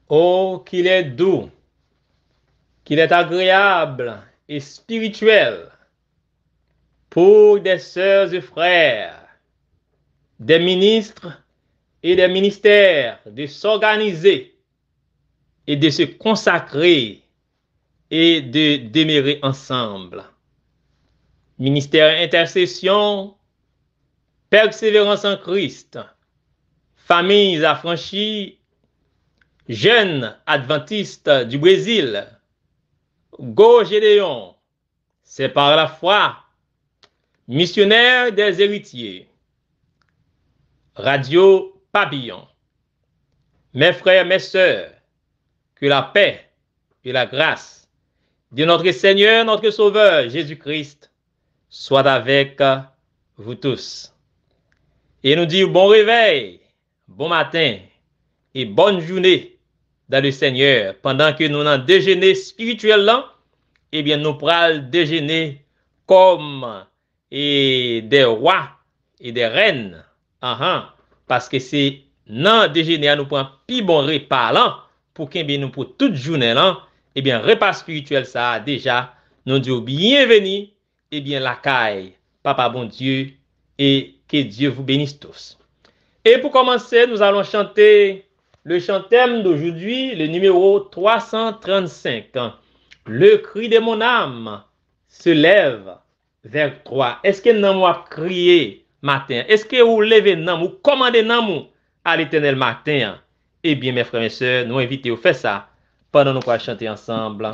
Oh, qu'il est doux, qu'il est agréable et spirituel pour des sœurs et frères, des ministres et des ministères de s'organiser et de se consacrer et de demeurer ensemble. Ministère intercession, persévérance en Christ, familles affranchies, jeunes adventistes du Brésil, Go Gédéon, c'est par la foi, missionnaire des héritiers, Radio Papillon. Mes frères, mes sœurs, que la paix et la grâce de notre Seigneur, notre Sauveur, Jésus-Christ, soit avec vous tous. Et nous dire bon réveil, bon matin et bonne journée dans le Seigneur. Pendant que nous en déjeuner spirituellement, eh bien nous pourrons déjeuner comme des rois et des reines. Parce que c'est dans déjeuner nous prenons plus bon repas là, pour que nous pour toute journée là, eh bien repas spirituel ça déjà nous dit bienvenue, eh bien la caille, Papa bon Dieu, et que Dieu vous bénisse tous. Et pour commencer, nous allons chanter le chant thème d'aujourd'hui, le numéro 335. Le cri de mon âme se lève vers toi. Est-ce que nous avons crié matin? Est-ce que vous levez nam ou commandez nam à l'éternel matin? Eh bien, mes frères et sœurs, nous invitons à faire ça pendant nous allons chanter ensemble.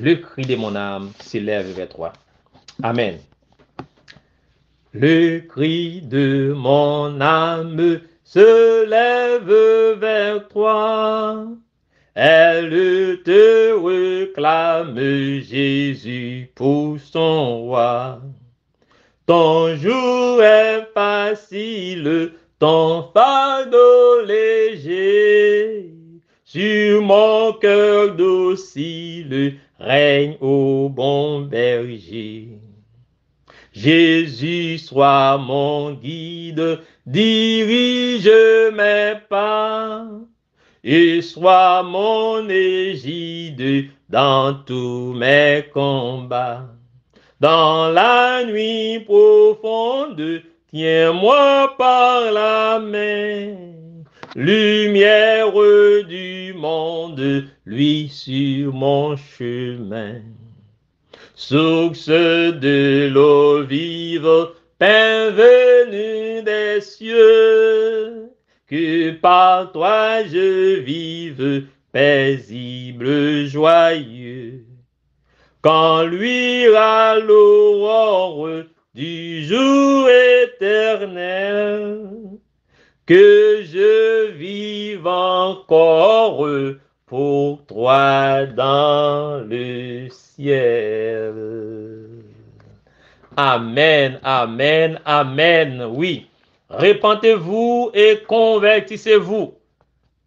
Le cri de mon âme se lève vers toi. Amen. Le cri de mon âme se lève vers toi. Elle te réclame, Jésus, pour son roi. Ton jour est facile, ton fardeau léger. Sur mon cœur docile règne au bon berger. Jésus, sois mon guide, dirige mes pas, et sois mon égide dans tous mes combats. Dans la nuit profonde, tiens-moi par la main, lumière du monde, lui sur mon chemin. Source de l'eau vive, pain venu des cieux, que par toi je vive, paisible, joyeux. Quand luira l'aurore du jour éternel, que je vive encore pour toi dans le ciel. Amen, amen, amen. Oui, repentez-vous et convertissez-vous,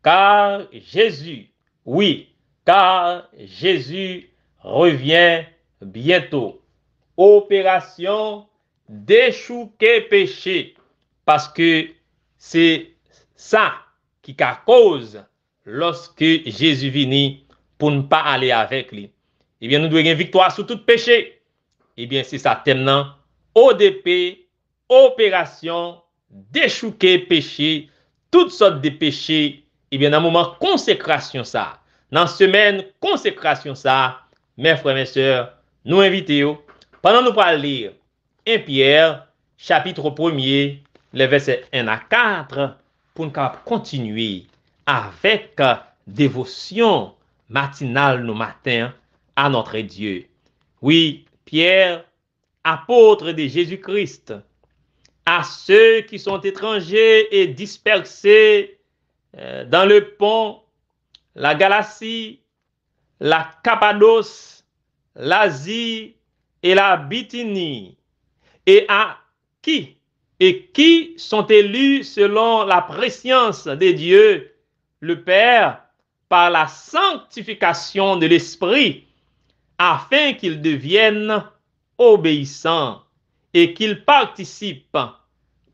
car Jésus, oui, car Jésus revient bientôt. Opération déchouquer péché, parce que c'est ça qui cause lorsque Jésus vient pour ne pas aller avec lui. Eh bien, nous devons une victoire sur tout péché. Eh bien, c'est ça thème ODP, opération déchouquer péché, toutes sortes de péchés. Eh bien, dans le moment consécration ça, dans la semaine consécration ça, mes frères et mes sœurs, nous invitons, pendant nous pour lire 1 Pierre, chapitre 1er, les versets 1 à 4, pour nous continuer avec dévotion matinale nos matins à notre Dieu. Oui, Pierre, apôtre de Jésus-Christ, à ceux qui sont étrangers et dispersés dans le pont, la Galatie, la Cappadoce, l'Asie et la Bithynie, et qui sont élus selon la préscience de Dieu, le Père, par la sanctification de l'Esprit, afin qu'ils deviennent obéissants et qu'ils participent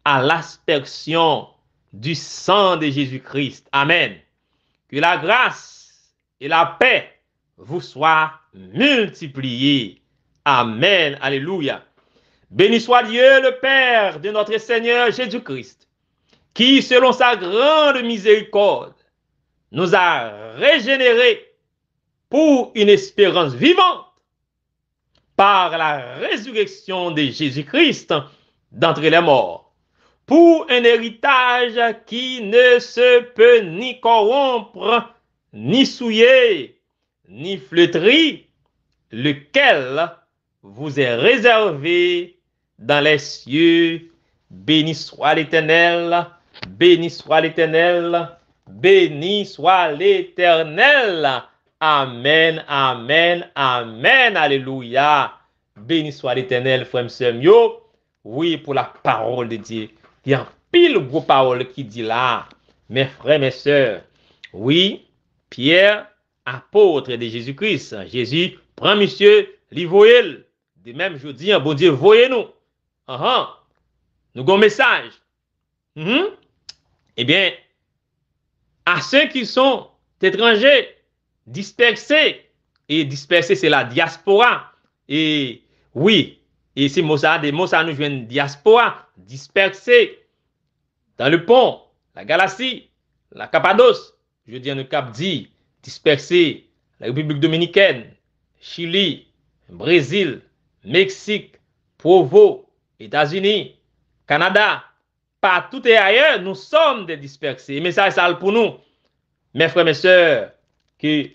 à l'aspersion du sang de Jésus-Christ. Amen. Que la grâce et la paix vous soit multipliée. Amen. Alléluia. Béni soit Dieu le Père de notre Seigneur Jésus-Christ, qui, selon sa grande miséricorde, nous a régénérés pour une espérance vivante par la résurrection de Jésus-Christ d'entre les morts, pour un héritage qui ne se peut ni corrompre, ni souiller, ni flétrir, lequel vous est réservé dans les cieux. Béni soit l'Éternel, béni soit l'Éternel, béni soit l'Éternel. Amen, amen, amen, alléluia. Béni soit l'Éternel, frère Mio. Oui, pour la parole de Dieu. Il y a pile gros parole qui dit là, mes frères, mes sœurs. Oui, Pierre, apôtre de Jésus-Christ. Jésus prend monsieur, li voyel. De même, je dis, bon Dieu, voyez-nous. Nous avons un message. Eh bien, à ceux qui sont étrangers, dispersés, et dispersés, c'est la diaspora. Et oui, et ces mots ça, des mots ça nous viennent diaspora, dispersés dans le pont, la Galatie, la Cappadoce, je dis le Cap dit, dispersés, la République dominicaine, Chili, Brésil, Mexique, Provo, États-Unis, Canada, partout et ailleurs, nous sommes des dispersés. Mais ça est ça pour nous, mes frères, mes sœurs, que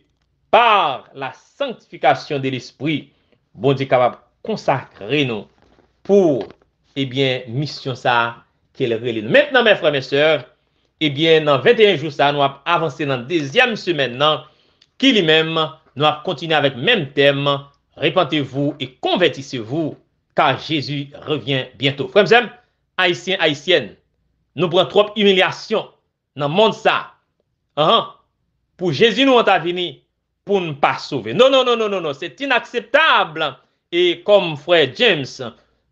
par la sanctification de l'esprit, bon Dieu est capable de consacrer nous pour, eh bien, mission ça qu'il relève. Maintenant, mes frères, mes sœurs, eh bien, dans 21 jours, ça, nous avons avancé dans la deuxième semaine, qui lui-même, nous avons continué avec le même thème, répentez-vous et convertissez-vous, car Jésus revient bientôt. Frères, mes haïtiens, haïtiennes, nous prenons trop humiliation dans le monde ça. Pour Jésus, nous on a venu pour ne pas sauver. Non, non, non, non, non, non, c'est inacceptable. Et comme frère James,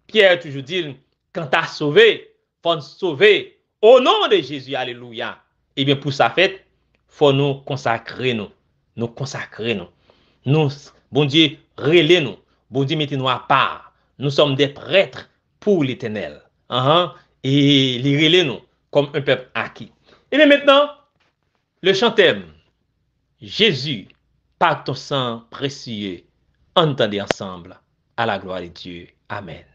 Pierre toujours dit, quand tu as sauvé, il faut nous sauver au nom de Jésus, alléluia. Et bien pour ça fait, faut nous consacrer nous consacrer nous, bon Dieu, relais nous, bon Dieu, mettez-nous à part. Nous sommes des prêtres pour l'Éternel. Et les relais nous comme un peuple acquis. Et bien maintenant, le chant thème, Jésus, par ton sang précieux, entendez ensemble, à la gloire de Dieu. Amen.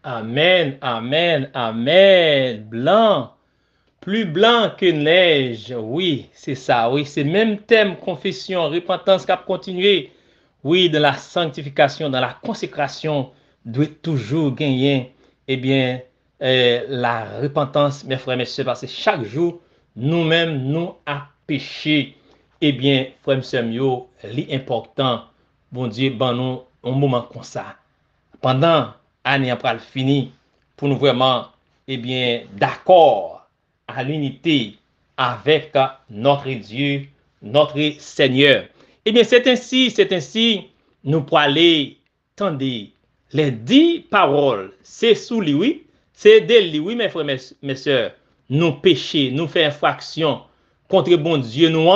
Amen, amen, amen. Blanc, plus blanc que neige. Oui, c'est ça. Oui, c'est le même thème, confession, repentance qui a continué. Oui, dans la sanctification, dans la consécration, doit toujours gagner, eh bien, la repentance, mes frères, mes sœurs, parce que chaque jour, nous-mêmes, nous a péché. Eh bien, frères, mes sœurs, l'important, bon Dieu, ben nous, un moment comme ça. Pendant l'année après fini, pour nous vraiment, eh bien, d'accord à l'unité avec notre Dieu, notre Seigneur. Eh bien, c'est ainsi, nous pourrons aller tendre les 10 paroles. C'est sous lui, oui, c'est de lui, oui, mes frères, mes sœurs, nous pécher, nous faire infraction contre bon Dieu, nous,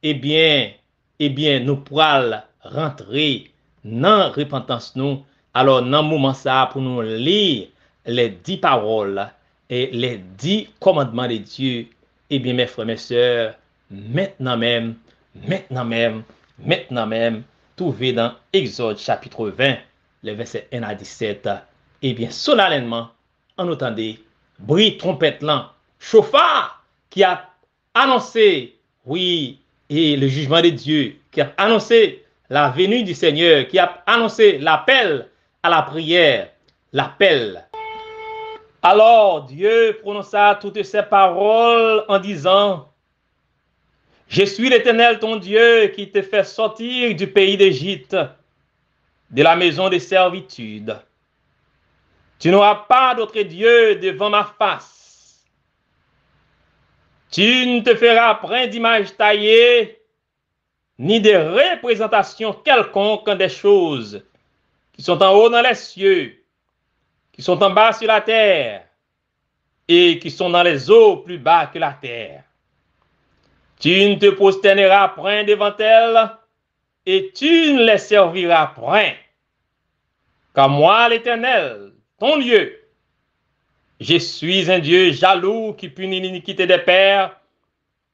eh bien, nous pourrons rentrer dans repentance, nous. Alors, dans le moment ça, pour nous lire les 10 paroles et les 10 commandements de Dieu, eh bien, mes frères, mes sœurs, maintenant même, maintenant même, maintenant même, trouvé dans Exode chapitre 20, les versets 1 à 17. Eh bien, solennellement, en entendez, bruit trompette là, chauffard qui a annoncé, oui, et le jugement de Dieu, qui a annoncé la venue du Seigneur, qui a annoncé l'appel à la prière, l'appel. Alors Dieu prononça toutes ces paroles en disant, je suis l'Éternel ton Dieu qui te fait sortir du pays d'Égypte, de la maison de servitude. Tu n'auras pas d'autre Dieu devant ma face. Tu ne te feras point d'image taillée, ni de représentation quelconque des choses qui sont en haut dans les cieux, qui sont en bas sur la terre, et qui sont dans les eaux plus bas que la terre. Tu ne te prosterneras point devant elles, et tu ne les serviras point. Car moi, l'Éternel, ton Dieu, je suis un Dieu jaloux qui punit l'iniquité des pères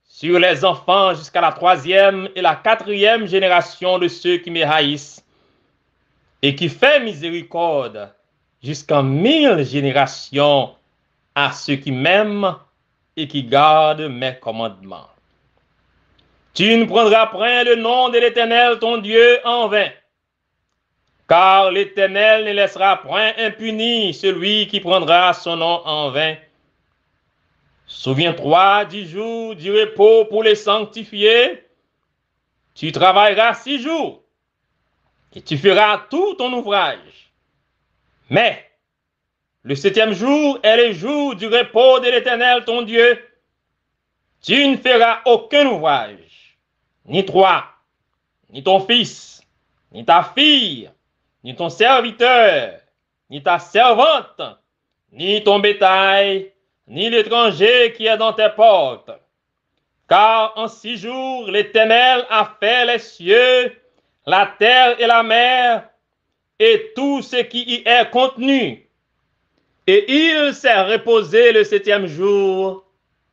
sur les enfants jusqu'à la 3e et la 4e génération de ceux qui me haïssent, et qui fait miséricorde jusqu'en 1000 générations à ceux qui m'aiment et qui gardent mes commandements. Tu ne prendras point le nom de l'Éternel ton Dieu en vain, car l'Éternel ne laissera point impuni celui qui prendra son nom en vain. Souviens-toi du jour du repos pour les sanctifier. Tu travailleras 6 jours et tu feras tout ton ouvrage. Mais le 7e jour est le jour du repos de l'Éternel ton Dieu. Tu ne feras aucun ouvrage, ni toi, ni ton fils, ni ta fille, ni ton serviteur, ni ta servante, ni ton bétail, ni l'étranger qui est dans tes portes. Car en 6 jours, l'Éternel a fait les cieux, la terre et la mer, et tout ce qui y est contenu. Et il s'est reposé le 7e jour.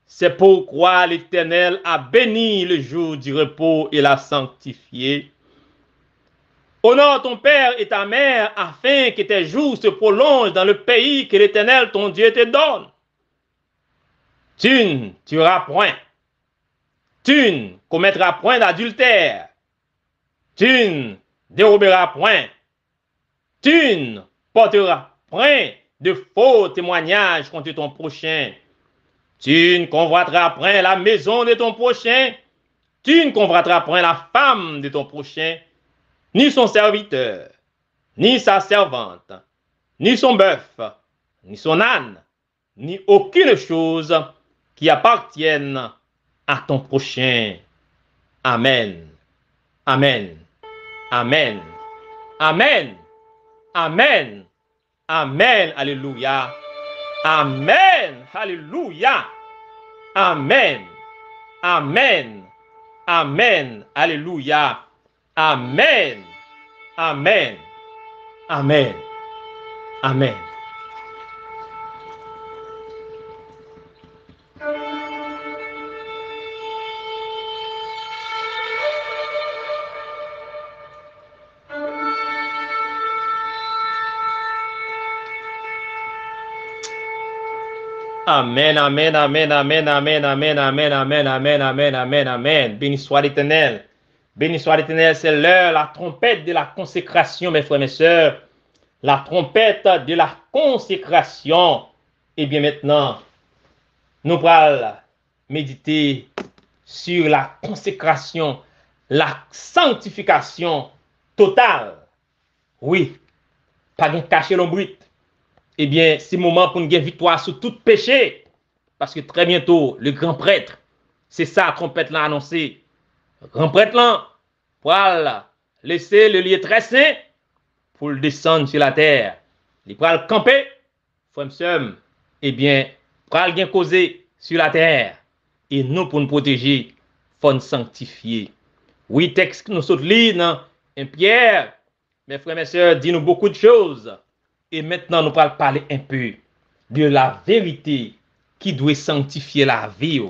C'est pourquoi l'Éternel a béni le jour du repos et l'a sanctifié. Honore ton père et ta mère, afin que tes jours se prolongent dans le pays que l'Éternel ton Dieu te donne. Tu ne tueras point. Tu ne commettras point d'adultère. Tu ne déroberas point. Tu ne porteras point de faux témoignages contre ton prochain. Tu ne convoiteras point la maison de ton prochain. Tu ne convoiteras point la femme de ton prochain, ni son serviteur, ni sa servante, ni son bœuf, ni son âne, ni aucune chose qui appartienne à ton prochain. Amen. Amen. Amen. Amen. Amen. Amen. Alléluia. Amen. Alléluia. Amen. Amen. Amen. Alléluia. Amen. Amen. Amen. Amen. Amen, amen, amen, amen, amen, amen, amen, amen, amen, amen, amen, amen. Béni soit l'Éternel. Béni soit l'Éternel, c'est l'heure, la trompette de la consécration, mes frères, mes sœurs. La trompette de la consécration. Et bien maintenant, nous allons méditer sur la consécration, la sanctification totale. Oui, pas de cacher l'ombrite. Eh bien, c'est le moment pour nous gagner victoire sur tout péché. Parce que très bientôt, le grand prêtre, c'est ça, la trompette l'a annoncé. Le grand prêtre là, pour laisser le lieu très saint pour le descendre sur la terre. Il va le camper, frère, eh bien, pour le causer sur la terre. Et nous, pour nous protéger, il faut nous sanctifier. Oui, texte que nous sommes lire dans Pierre, mes frères et mes sœurs, dit nous beaucoup de choses. Et maintenant, nous allons parler un peu de la vérité qui doit sanctifier la vie.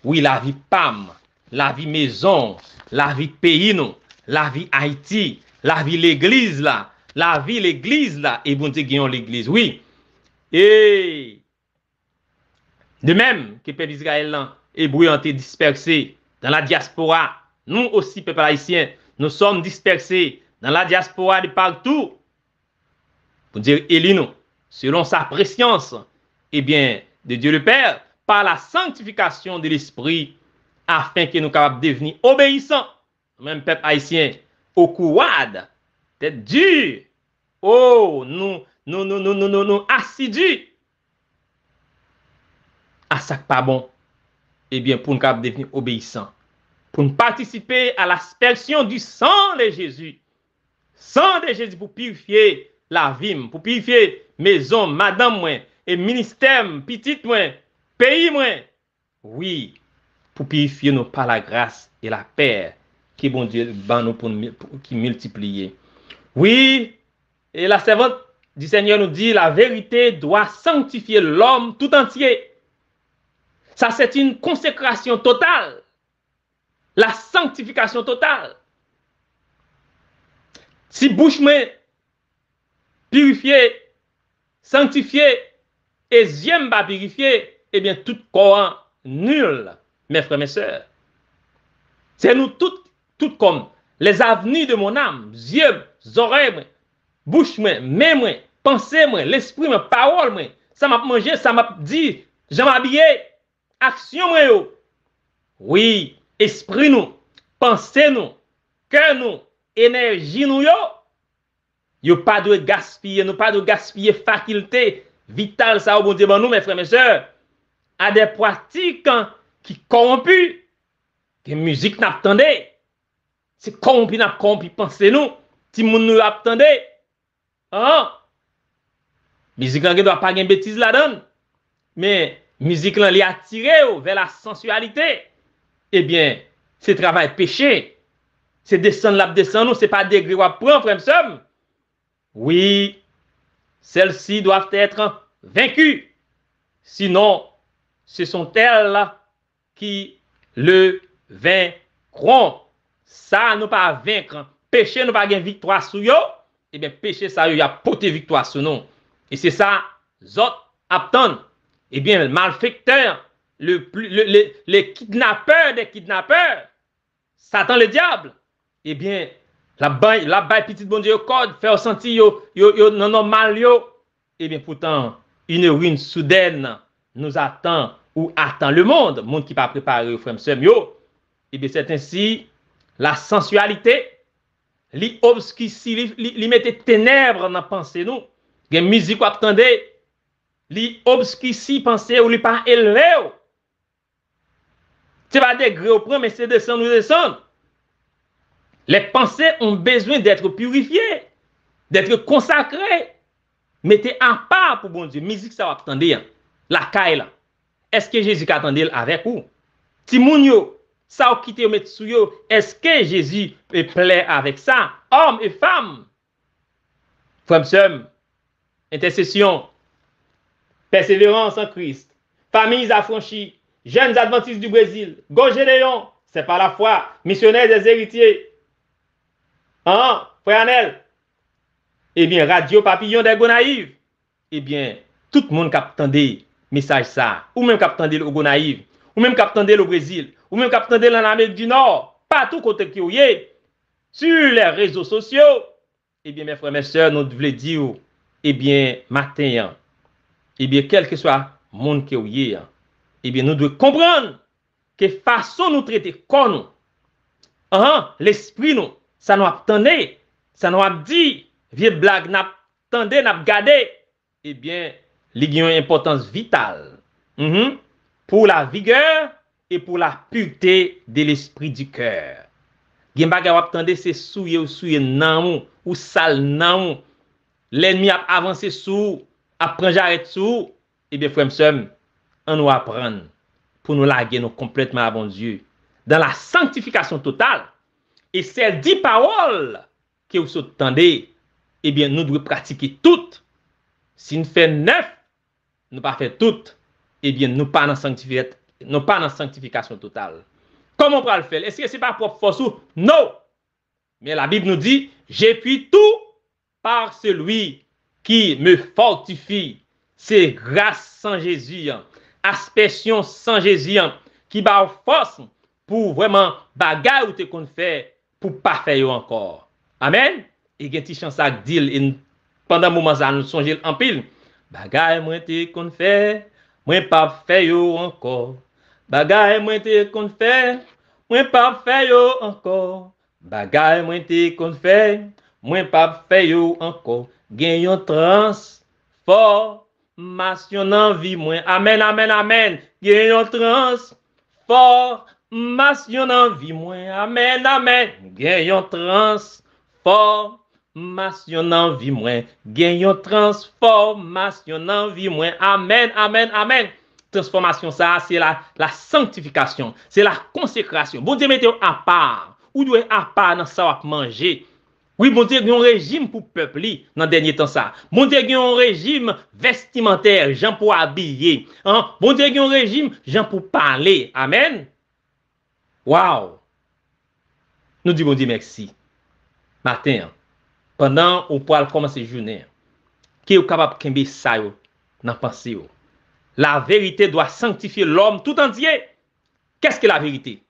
Oui, la vie PAM, la vie maison, la vie pays, nous, la vie Haïti, la vie l'église là, la vie l'église là, et bon Dieu gagnons l'église, oui. Et de même que le peuple d'Israël est brouillanté, dispersé dans la diaspora, nous aussi, peuple haïtien, nous sommes dispersés dans la diaspora de partout. Pour dire, Élino, selon sa préscience, eh bien, de Dieu le Père, par la sanctification de l'Esprit, afin que nous capables de devenir obéissants, même peuple haïtien, au couade, tête dure, oh, nous assidus à ça qui pas bon, eh bien, pour nous capables de devenir obéissants, pour nous participer à l'aspersion du sang de Jésus, sang de Jésus pour purifier la vie, pour purifier maison, madame moi, et ministère, petite moi, pays moi. Oui, pour purifier nous par la grâce et la paix qui bon Dieu ban nous pour qui multiplier. Oui, et la servante du Seigneur nous dit la vérité doit sanctifier l'homme tout entier. Ça c'est une consécration totale. La sanctification totale. Si bouche moi purifié, sanctifié, et j'aime pas purifier, eh bien, tout corps nul, mes frères, mes sœurs. C'est nous toutes comme les avenues de mon âme, yeux, oreilles, bouche, main, pensée, l'esprit, parole, ça m'a mangé, ça m'a dit, j'aime habillé, action, oui, esprit nous, pensée nous, cœur nous, énergie nous, yo pas de gaspiller, nous pas de gaspiller faculté vitale ça au bon Dieu nous mes frères mes sœurs à des pratiques qui corrompus que musique n'attendait c'est corrompu n'a corrompu pensez nous ti moun nous attendait hein musique là doit pas gain bêtise là-dedans mais musique là li attiré vers la sensualité eh bien c'est travail péché c'est descendre là descendre nous c'est pas degré ou prendre frère mes. Oui, celles-ci doivent être vaincues. Sinon, ce sont elles qui le vaincront. Ça, nous pas vaincre. Péché, nous pas gagner victoire sur eux. Eh bien, péché, ça, il y a porté victoire sur nous. Et c'est ça, autres attendent. Eh bien, le malfaiteur, les kidnappeurs des kidnappeurs, Satan le diable, eh bien, la baille petite bon Dieu code faire sentir yo non mal yo et bien pourtant une ruine soudaine nous attend ou attend le monde qui pas préparé frère sœur yo et bien c'est ainsi la sensualité li obscurci li mette ténèbres dans pensée nous gen musique ou attendez li obscurci pensée ou li pas élevé c'est pas degré au point mais c'est descendre. Les pensées ont besoin d'être purifiées, d'être consacrées. Mettez en part pour bon Dieu. Musique, ça va attendre. La caille là. Est-ce que Jésus attendait avec vous? Si moun yo, ça va quitter mettre sous yo, est-ce que Jésus est plaît avec ça? Hommes et femmes. Frères, sœurs, intercession, persévérance en Christ, familles affranchies, jeunes adventistes du Brésil, Gédéon, c'est par la foi, missionnaires des héritiers. Hein, frère Anel? Eh bien, Radio Papillon des Gonaïves. Eh bien, tout le monde qui attendait message ça, ou même cap tande au Gonaïve, ou même cap tande au Brésil, ou même cap tande en Amérique du Nord, partout côté qui est, sur les réseaux sociaux, eh bien, mes frères, mes sœurs, nous voulons dire, eh bien, matin, eh bien, quel que soit le monde qui est, eh bien, nous devons comprendre que façon nous traiter comme nous, l'esprit nous, ça nous attendait, ça nous a dit, vieux blague, n'a attendé, n'a gardé, eh bien, il y a une importance vitale pour la vigueur et pour la pureté de l'esprit du cœur. Gen bagay wap tande c'est souye nan ou sale nan l'ennemi a avancé sous, a prend j'arrête sous, et bien frère m'sem, on nous apprendre pour nous laguer nous complètement à bon Dieu dans la sanctification totale. Et ces 10 paroles que vous entendez, eh bien nous devons pratiquer toutes. Si nous faisons 9, nous pas faire toutes, eh bien nous pas dans sanctification totale. Comment on peut le faire? Est-ce que ce n'est pas propre force ou? Non. Mais la Bible nous dit, j'ai puis tout par celui qui me fortifie. C'est grâce sans Jésus, aspersion sans Jésus, qui bat force pour vraiment bagaille ou te qu'on fait pour pas faire encore. Amen. Et il y a une chance à dire pendant un moment ça nous songe en pile. Bagaille moi te qu'on fait, moi pas faire encore. Bagaille moi te qu'on fait, moi pas faire encore. Bagaille moi te qu'on fait, moi pas faire encore. Gen yon transformation dans vie moi. Amen, amen, amen. Gen yon transformation dans vie moi. Amen, amen. Gen yon transformation dans vie moi. Gen yon transformation dans vie moi. Amen, amen, amen. Transformation ça c'est la sanctification, c'est la consécration. Bon Dieu mettez à part, ou doit à part dans ça manger. Oui, bon Dieu, il y a un régime pour le peuple dans le dernier temps ça. Bon Dieu, il y a un régime vestimentaire, gens pour habiller. Bon Dieu, il y a un régime, gens pour parler. Amen. Wow. Nous disons bon Dieu merci. Matin, pendant qu'on pourra commencer la journée, qui est capable de faire ça dans la pensée. La vérité doit sanctifier l'homme tout entier. Qu'est-ce que la vérité?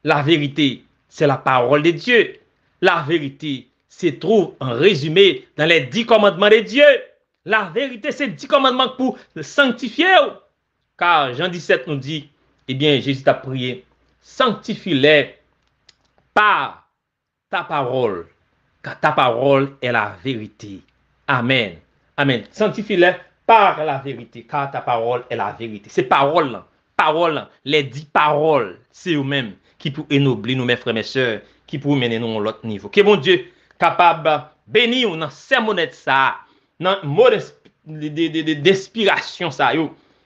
La vérité, c'est la parole de Dieu. La vérité se trouve en résumé dans les 10 commandements de Dieu. La vérité, c'est 10 commandements pour sanctifier. Car Jean 17 nous dit, eh bien, Jésus t'a prié, sanctifie-les par ta parole, car ta parole est la vérité. Amen. Amen. Sanctifie-les par la vérité, car ta parole est la vérité. Ces paroles, les 10 paroles, c'est eux-mêmes qui pour ennoblir nous, mes frères, mes sœurs, qui pour mener nous à l'autre niveau. Que mon Dieu capable de bénir dans sermonnettes ça, dans mot d'inspiration ça,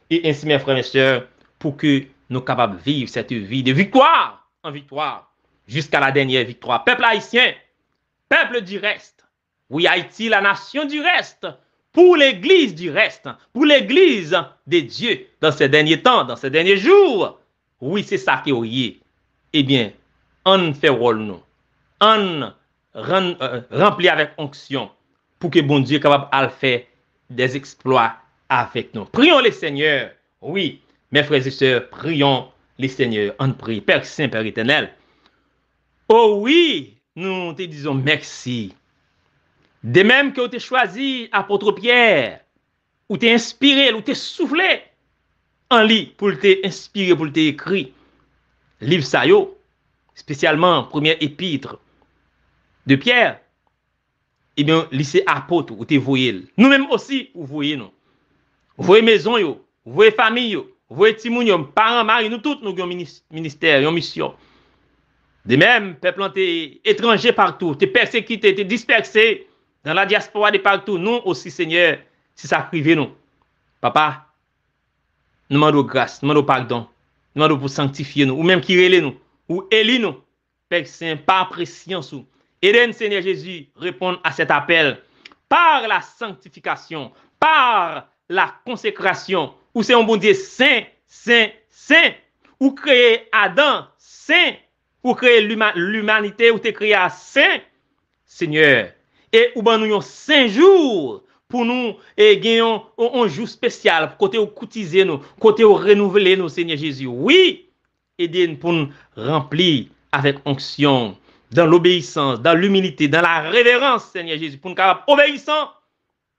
et ainsi, mes frères, mes sœurs, pour que nous capables de vivre cette vie de victoire en victoire, jusqu'à la dernière victoire. Peuple haïtien, peuple du reste. Oui, Haïti, la nation du reste. Pour l'église du reste, pour l'église de Dieu dans ces derniers temps, dans ces derniers jours. Oui, c'est ça qui est. Eh bien, on fait rôle nous. On remplit avec onction pour que bon Dieu soit capable de faire des exploits avec nous. Prions les Seigneurs. Oui, mes frères et sœurs, prions les Seigneurs. On prie. Père Saint, Père éternel. Oh oui, nous te disons merci. De même que tu as choisi apôtre Pierre, ou tu inspiré, ou tu soufflé en lit pour te inspirer, pour te écrire. Livre ça yo, spécialement première épître de Pierre. Eh bien, lycée apôtre, ou te voyez. Nous-mêmes aussi, vous voyez nous. Vous voyez maison yo, vous voyez famille yo, vous voyez timoun yo, parents, mari, nous tous nous avons ministère, une mission. De même, peuple étranger partout, t'es persécuté, t'es dispersé. Dans la diaspora de partout, nous aussi, Seigneur, si ça privé nous. Papa, nous demandons grâce, nous demandons pardon, nous demandons pour sanctifier nous, ou même qui relève nous, ou élit nous. Père Saint, par préscience, aidez-nous, Seigneur Jésus, répondre à cet appel par la sanctification, par la consécration, ou c'est un bon Dieu saint, saint, saint, ou créer Adam saint, ou créer l'humanité, ou te créer saint, Seigneur. Et ou ben nous 5 jours pour nous et gagner un jour spécial, côté au cotiser nous, côté au renouveler nous, Seigneur Jésus. Oui, aidez-nous pour nous remplir avec onction, dans l'obéissance, dans l'humilité, dans la révérence, Seigneur Jésus, pour nous capables obéissants,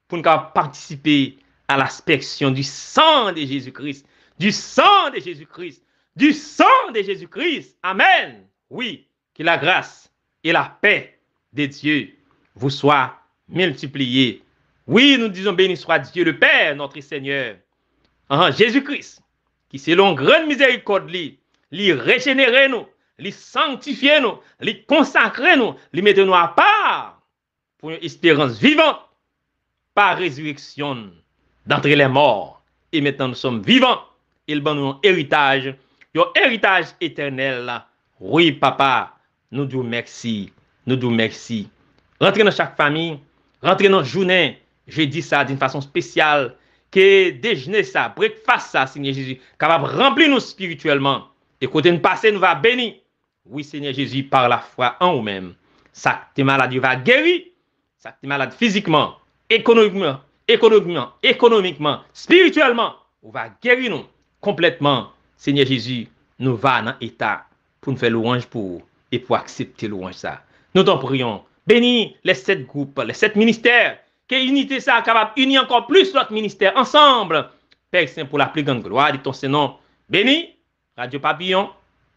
pour nous capables participer à l'aspersion du sang de Jésus-Christ, du sang de Jésus-Christ, du sang de Jésus-Christ. Amen. Oui, que la grâce et la paix de Dieu vous soient multipliées. Oui, nous disons béni soit Dieu le Père, notre Seigneur, Jésus-Christ, qui selon grande miséricorde, lui régénérer nous, lui sanctifier nous, lui consacrer nous, lui mettre nous à part pour une espérance vivante par résurrection d'entre les morts. Et maintenant nous sommes vivants. Il donne nous un héritage éternel. Oui, papa, nous disons merci. Nous disons merci. Rentrez dans chaque famille, rentrez dans la journée. Je dis ça d'une façon spéciale. Que déjeuner ça, breakfast ça, Seigneur Jésus, capable de remplir nous spirituellement. Et côté nous passer, nous va bénir. Oui, Seigneur Jésus, par la foi en nous-mêmes. Ça, tes maladies va guérir. Ça, tes malades physiquement, économiquement, spirituellement, on va guérir nous complètement. Seigneur Jésus, nous va dans l'état pour nous faire louange pour et pour accepter louange ça. Nous t'en prions. Bénis les 7 groupes, les 7 ministères. Que l'unité ça capable d'unir encore plus notre ministère ensemble. Père Saint, pour la plus grande gloire de ton Saint-Nom. Bénis Radio Papillon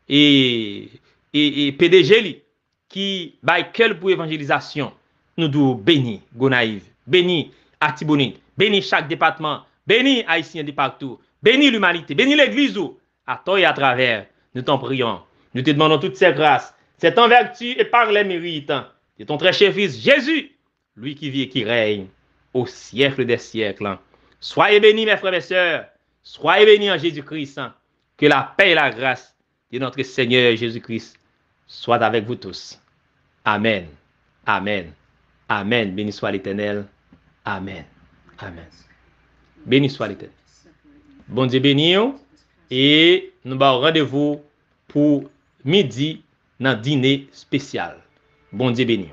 et PDG qui baille quel pour évangélisation. Nous devons bénis Gonaïve, bénis Atibonite, bénis chaque département, bénis Haïtiens de partout, bénis l'humanité, bénis l'église à toi et à travers. Nous t'en prions. Nous te demandons toutes ces grâces. C'est en vertu et par les mérites de ton très cher fils Jésus, lui qui vit et qui règne au siècle des siècles. Soyez bénis, mes frères et sœurs. Soyez bénis en Jésus-Christ. Que la paix et la grâce de notre Seigneur Jésus-Christ soient avec vous tous. Amen. Amen. Amen. Béni soit l'Éternel. Amen. Amen. Béni soit l'Éternel. Bon Dieu béni. Et nous avons rendez-vous pour midi dans dîner spécial. Bon Dieu béni.